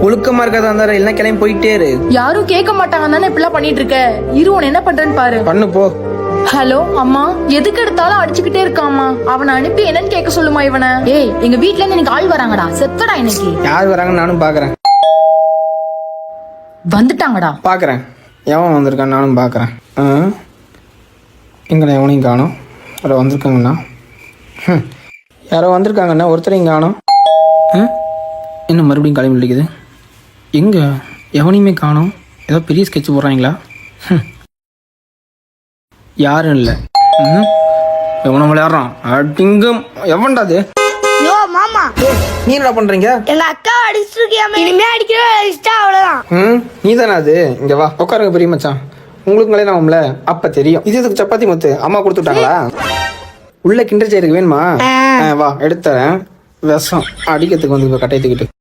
ஒழுக்கமா இருக்காதா இருந்தா எல்லாம் கிளம்பி போயிட்டே இரு. யாரும் கேட்க மாட்டாங்க தானே இப்படிலாம் பண்ணிட்டு இருக்க. இரு உன என்ன பண்றேன்னு பாரு. பண்ணு போ. ஹலோ அம்மா, எதுக்கு எடுத்தாலும் அடிச்சுக்கிட்டே இருக்காமா. அவனை அனுப்பி என்னன்னு கேட்க சொல்லுமா இவனை. ஏய், எங்க வீட்ல இருந்து எனக்கு ஆள் வராங்கடா. செத்தடா இன்னைக்கு. யார் வராங்கன்னு நானும் பாக்குறேன். வந்துட்டாங்கடா. பாக்குறேன் எவன் வந்திருக்கான் நானும் பாக்குறேன். எங்கண்ணா எவனையும் காணும். யாரோ வந்திருக்காங்கண்ணா. யாரோ வந்திருக்காங்கண்ணா, ஒருத்தரையும் காணும். இன்னும் மறுபடியும் கிளம்பி விழிக்குது. எங்கே எவனையுமே காணும். ஏதோ பெரிய ஸ்கெட்ச் போடுறாங்களா? யாரும் இல்லை. எவனும் விளையாடுறான். அடிங்கம் எவன்டா அது? யோ மாமா, நீ என்ன பண்றீங்க? எங்க அக்கா அடிச்சிருக்கியாமே, இனிமே அடிக்கவே அடிச்சிட்டா அவ்வளவுதான். நீ தானே அது? இங்க வா உட்காருங்க பெரிய மச்சான். உங்களுக்கு கல்யாணம் ஆகும்ல அப்ப தெரியும். இது இதுக்கு சப்பாத்தி முத்து அம்மா கொடுத்துட்டாங்களா? உள்ள கிண்டர் செய்யறதுக்கு வேணுமா? வா எடுத்தரேன். விஷம் அடிக்கிறதுக்கு வந்து கட்டையத்துக்கிட்டு